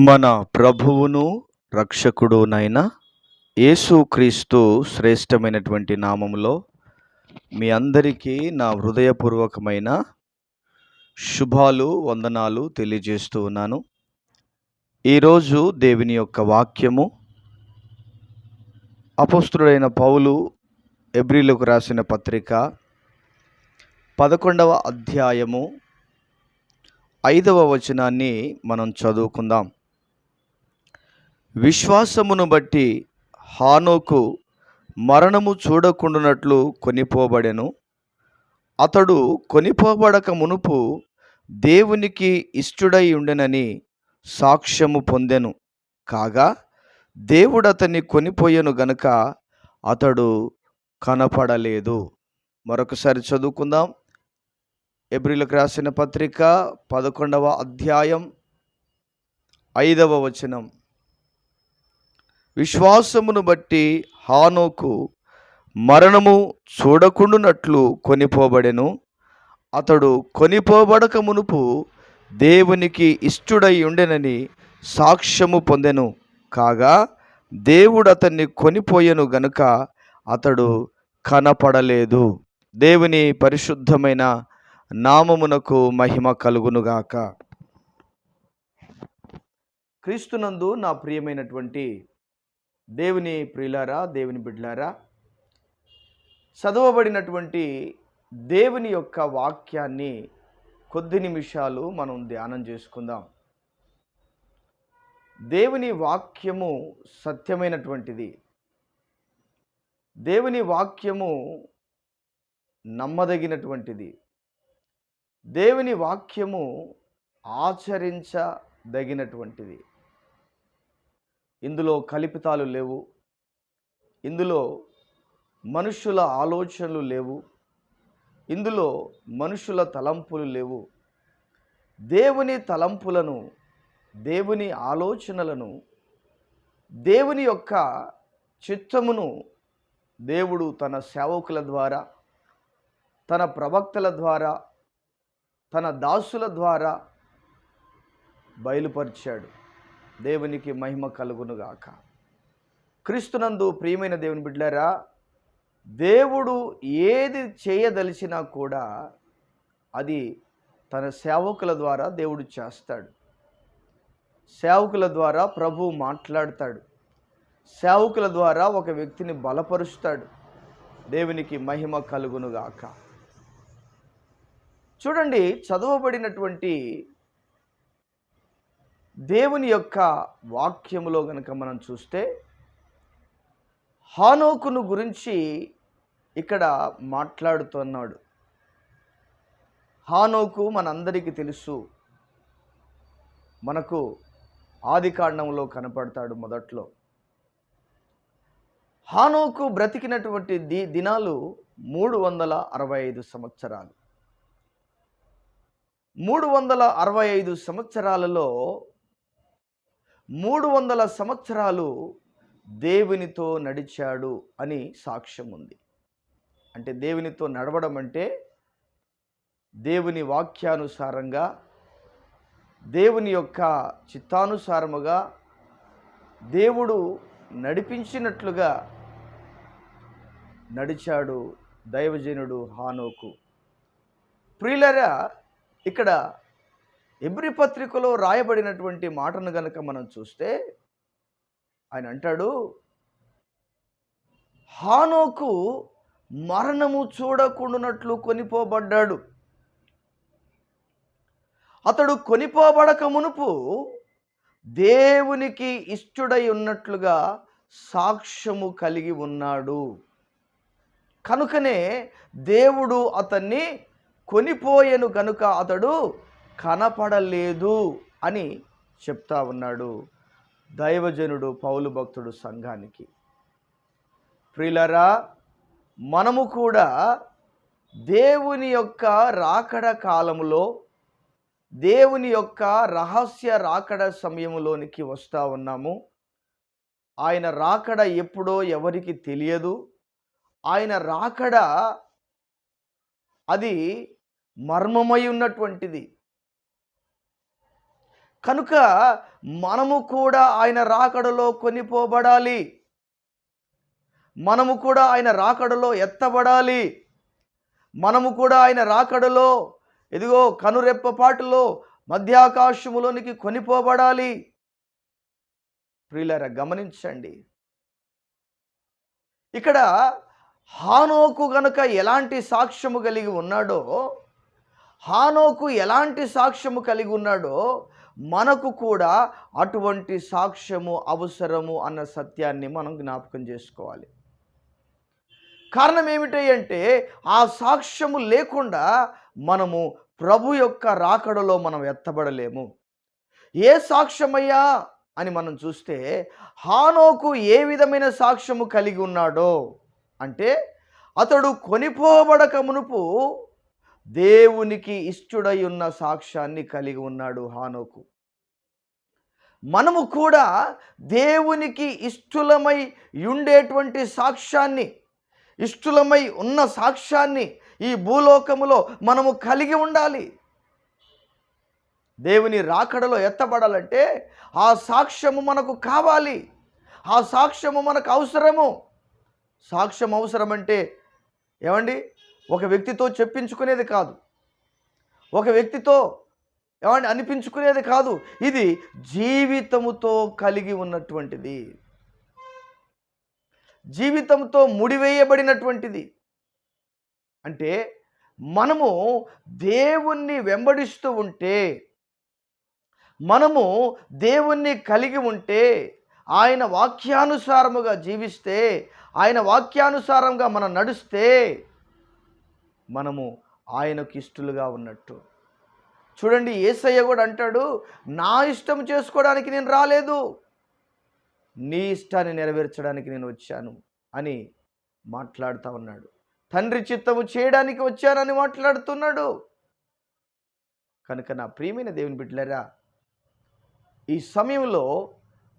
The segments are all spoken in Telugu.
మన ప్రభువును రక్షకుడునైన యేసుక్రీస్తు శ్రేష్టమైనటువంటి నామములో మీ అందరికీ నా హృదయపూర్వకమైన శుభాలు వందనాలు తెలియజేస్తూ ఉన్నాను. ఈరోజు దేవుని యొక్క వాక్యము అపోస్తలుడైన పౌలు హెబ్రీయులకు రాసిన పత్రిక 11వ అధ్యాయము 5వ వచనాన్ని మనం చదువుకుందాం. విశ్వాసమును బట్టి హానోకు మరణము చూడకుండానట్లు కొనిపోబడెను. అతడు కొనిపోబడక మునుపు దేవునికి ఇష్టుడై ఉండెనని సాక్ష్యము పొందెను. కాగా దేవుడు అతన్ని కొనిపోయెను గనుక అతడు కనపడలేదు. మరొకసారి చదువుకుందాం. హెబ్రీయులకు రాసిన పత్రిక 11వ అధ్యాయం 5వ వచనం. విశ్వాసమును బట్టి హానోకు మరణము చూడకుండునట్లు కొనిపోబడెను. అతడు కొనిపోబడక మునుపు దేవునికి ఇష్టుడై ఉండెనని సాక్ష్యము పొందెను. కాగా దేవుడు అతన్ని కొనిపోయెను గనుక అతడు కనపడలేదు. దేవుని పరిశుద్ధమైన నామమునకు మహిమ కలుగునుగాక. క్రీస్తునందు నా ప్రియమైనటువంటి దేవుని ప్రియులారా, దేవుని బిడ్డలారా, చదవబడినటువంటి దేవుని యొక్క వాక్యాన్ని కొద్ది నిమిషాలు మనం ధ్యానం చేసుకుందాం. దేవుని వాక్యము సత్యమైనటువంటిది. దేవుని వాక్యము నమ్మదగినటువంటిది. దేవుని వాక్యము ఆచరించదగినటువంటిది. ఇందులో కల్పితాలు లేవు. ఇందులో మనుషుల ఆలోచనలు లేవు. ఇందులో మనుషుల తలంపులు లేవు. దేవుని తలంపులను, దేవుని ఆలోచనలను, దేవుని యొక్క చిత్తమును దేవుడు తన సేవకుల ద్వారా, తన ప్రవక్తల ద్వారా, తన దాసుల ద్వారా బయలుపరిచాడు. దేవునికి మహిమ కలుగునుగాక. క్రీస్తునందు ప్రియమైన దేవుని బిడ్డలారా, దేవుడు ఏది చేయదలిచినా కూడా అది తన సేవకుల ద్వారా దేవుడు చేస్తాడు. సేవకుల ద్వారా ప్రభువు మాట్లాడతాడు. సేవకుల ద్వారా ఒక వ్యక్తిని బలపరుస్తాడు. దేవునికి మహిమ కలుగునుగాక. చూడండి, చదవబడినటువంటి దేవుని యొక్క వాక్యములో గనుక మనం చూస్తే హానోకును గురించి ఇక్కడ మాట్లాడుతున్నాడు. హానోకు మనందరికీ తెలుసు. మనకు ఆదికాండంలో కనపడతాడు మొదట్లో. హానోకు బ్రతికినటువంటి దినాలు 365 సంవత్సరాలు. 365 సంవత్సరాలలో 300 సంవత్సరాలు దేవునితో నడిచాడు అని సాక్ష్యం ఉంది. అంటే దేవునితో నడవడం అంటే దేవుని వాక్యానుసారంగా, దేవుని యొక్క చిత్తానుసారముగా, దేవుడు నడిపించినట్లుగా నడిచాడు దైవజనుడు హానోకు. ప్రియులారా, ఇక్కడ హెబ్రీ పత్రికలో రాయబడినటువంటి మాటను గనక మనం చూస్తే ఆయన అంటాడు, హానోకు మరణము చూడకుండానట్లు కొనిపోబడ్డాడు. అతడు కొనిపోబడక మునుపు దేవునికి ఇష్టుడై ఉన్నట్లుగా సాక్ష్యము కలిగి ఉన్నాడు. కనుకనే దేవుడు అతన్ని కొనిపోయెను కనుక అతడు కనపడలేదు అని చెప్తా ఉన్నాడు దైవజనుడు పౌలు భక్తుడు సంఘానికి. ప్రియులారా, మనము కూడా దేవుని యొక్క రాకడ కాలములో, దేవుని యొక్క రహస్య రాకడ సమయంలోనికి వస్తూ ఉన్నాము. ఆయన రాకడ ఎప్పుడో ఎవరికి తెలియదు. ఆయన రాకడ అది మర్మమై ఉన్నటువంటిది. కనుక మనము కూడా ఆయన రాకడలో కొనిపోబడాలి. మనము కూడా ఆయన రాకడలో ఎత్తబడాలి. మనము కూడా ఆయన రాకడలో ఇదిగో కనురెప్పపాటులో మధ్యాకాశములోనికి కొనిపోబడాలి. ప్రియులారా గమనించండి, ఇక్కడ హానోకు గనుక ఎలాంటి సాక్ష్యము కలిగి ఉన్నాడో, హానోకు ఎలాంటి సాక్ష్యము కలిగి ఉన్నాడో మనకు కూడా అటువంటి సాక్ష్యము అవసరము అన్న సత్యాన్ని మనం జ్ఞాపకం చేసుకోవాలి. కారణం ఏమిటి అంటే ఆ సాక్ష్యము లేకుండా మనము ప్రభు యొక్క రాకడలో మనం ఎత్తబడలేము. ఏ సాక్ష్యమయ్యా అని మనం చూస్తే హానోకు ఏ విధమైన సాక్ష్యము కలిగి ఉన్నాడో అంటే అతడు కొనిపోబడక మునుపు దేవునికి ఇష్టుడై ఉన్న సాక్ష్యాన్ని కలిగి ఉన్నాడు హానోకు. మనము కూడా దేవునికి ఇష్టలమై ఉండేటువంటి సాక్ష్యాన్ని, ఇష్టలమై ఉన్న సాక్ష్యాన్ని ఈ భూలోకములో మనము కలిగి ఉండాలి. దేవుని రాకడలో ఎత్తబడాలంటే ఆ సాక్ష్యము మనకు కావాలి. ఆ సాక్ష్యము మనకు అవసరము. సాక్ష్యం అవసరం అంటే ఏమండి, ఒక వ్యక్తితో చెప్పించుకునేది కాదు, ఒక వ్యక్తితో ఏమండి అనిపించుకునేది కాదు. ఇది జీవితముతో కలిగి ఉన్నటువంటిది, జీవితంతో ముడివేయబడినటువంటిది. అంటే మనము దేవుణ్ణి వెంబడిస్తూ ఉంటే, మనము దేవుణ్ణి కలిగి ఉంటే, ఆయన వాక్యానుసారముగా జీవిస్తే, ఆయన వాక్యానుసారంగా మనం నడుస్తే మనము ఆయనకు ఇష్టలుగా ఉన్నట్టు. చూడండి, యేసయ్య కూడా అంటాడు, నా ఇష్టం చేసుకోవడానికి నేను రాలేదు, నీ ఇష్టాన్ని నెరవేర్చడానికి నేను వచ్చాను అని మాట్లాడుతూ ఉన్నాడు. తండ్రి చిత్తము చేయడానికి వచ్చానని మాట్లాడుతున్నాడు. కనుక నా ప్రియమైన దేవుని బిడ్డలారా, ఈ సమయంలో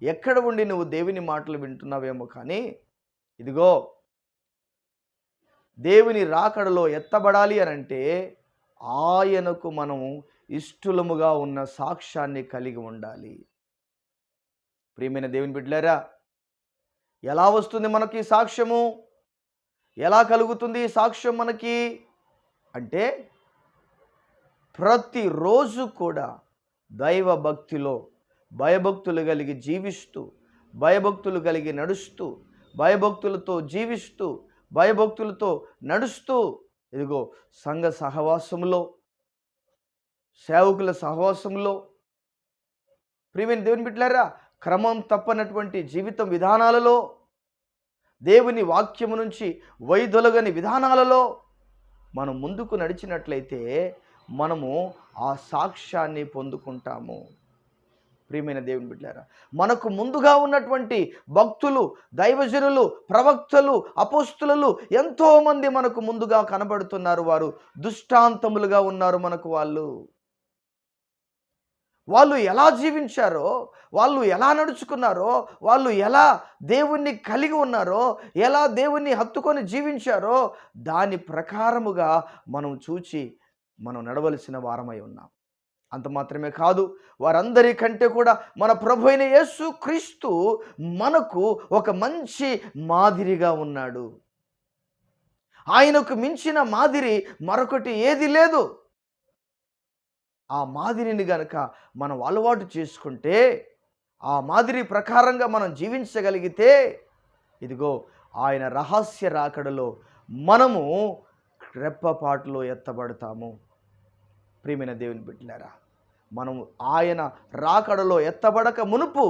ఎక్కడ ఉండి నువ్వు దేవుని మాటలు వింటున్నావేమో కానీ, ఇదిగో దేవుని రాకడలో ఎత్తబడాలి అని అంటే ఆయనకు మనము ఇష్టలముగా ఉన్న సాక్ష్యాన్ని కలిగి ఉండాలి. ప్రియమైన దేవుని బిడ్డలారా, ఎలా వస్తుంది మనకి సాక్ష్యము? ఎలా కలుగుతుంది ఈ సాక్ష్యం మనకి అంటే, ప్రతిరోజు కూడా దైవ భక్తిలో భయభక్తులు కలిగి జీవిస్తూ, భయభక్తులు కలిగి నడుస్తూ, భయభక్తులతో జీవిస్తూ, భయభక్తులతో నడుస్తూ, ఇదిగో సంఘ సహవాసంలో, సేవకుల సహవాసంలో, ప్రియమైన దేవుని బిడ్డలారా, క్రమం తప్పనటువంటి జీవితం విధానాలలో, దేవుని వాక్యము నుంచి వైదొలగని విధానాలలో మనం ముందుకు నడిచినట్లయితే మనము ఆ సాక్ష్యాన్ని పొందుకుంటాము. ప్రియమైన దేవుని బిడ్డలారా, మనకు ముందుగా ఉన్నటువంటి భక్తులు, దైవజనులు, ప్రవక్తలు, అపోస్తులు ఎంతోమంది మనకు ముందుగా కనబడుతున్నారు. వారు దృష్టాంతములుగా ఉన్నారు మనకు. వాళ్ళు ఎలా జీవించారో, వాళ్ళు ఎలా నడుచుకున్నారో, వాళ్ళు ఎలా దేవుణ్ణి కలిగి ఉన్నారో, ఎలా దేవుణ్ణి హత్తుకొని జీవించారో దాని ప్రకారముగా మనం చూచి మనం నడవలసిన వారమై ఉన్నాం. అంత మాత్రమే కాదు, వారందరికంటే కూడా మన ప్రభు అయిన యేసు క్రీస్తు మనకు ఒక మంచి మాదిరిగా ఉన్నాడు. ఆయనకు మించిన మాదిరి మరొకటి ఏది లేదు. ఆ మాదిరిని గనక మనం అలవాటు చేసుకుంటే, ఆ మాదిరి ప్రకారంగా మనం జీవించగలిగితే, ఇదిగో ఆయన రహస్య రాకడలో మనము రెప్పపాటులో ఎత్తబడతాము. ప్రియమైన దేవుని బిడ్డలారా, మనము ఆయన రాకడలో ఎత్తబడక మునుపు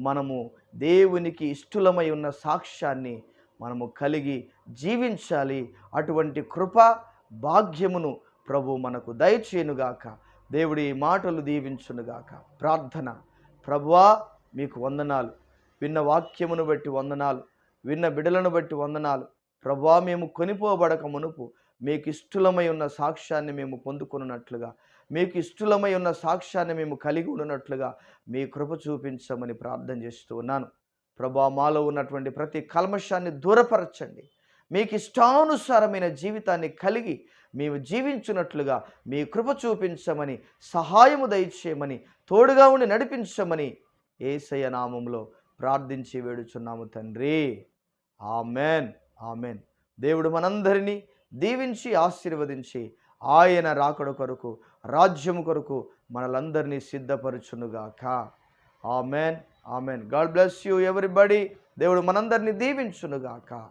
మనము దేవునికి ఇష్టలమై ఉన్న సాక్ష్యాన్ని మనము కలిగి జీవించాలి. అటువంటి కృప భాగ్యమును ప్రభు మనకు దయచేయునుగాక. దేవుడి మాటలు దీవించునుగాక. ప్రార్థన. ప్రభువా, మీకు వందనాలు. విన్న వాక్యమును బట్టి వందనాలు, విన్న బిడలను బట్టి వందనాలు. ప్రభువా, మేము కొనిపోబడక మునుపు మీకు ఇష్టలమై ఉన్న సాక్ష్యాన్ని మేము పొందుకున్నట్లుగా, మీకు ఇష్టలమై ఉన్న సాక్ష్యాన్ని మేము కలిగి ఉన్నట్లుగా మీ కృప చూపించమని ప్రార్థన చేస్తూ ఉన్నాను. ప్రభువా, మాలో ఉన్నటువంటి ప్రతి కల్మషాన్ని దూరపరచండి. మీకు ఇష్టానుసారమైన జీవితాన్ని కలిగి మేము జీవించున్నట్లుగా మీ కృప చూపించమని, సహాయము దయచేయమని, తోడుగా ఉండి నడిపించమని యేసయ్య నామములో ప్రార్థించి వేడుచున్నాము తండ్రి. Amen, amen. దేవుడు మనందరినీ దీవించి ఆశీర్వదించి ఆయన రాకడ కొరకు, రాజ్యము కొరకు మనలందరినీ సిద్ధపరచునుగాక. Amen, amen. God bless you everybody. దేవుడు మనందరినీ దీవించునుగాక.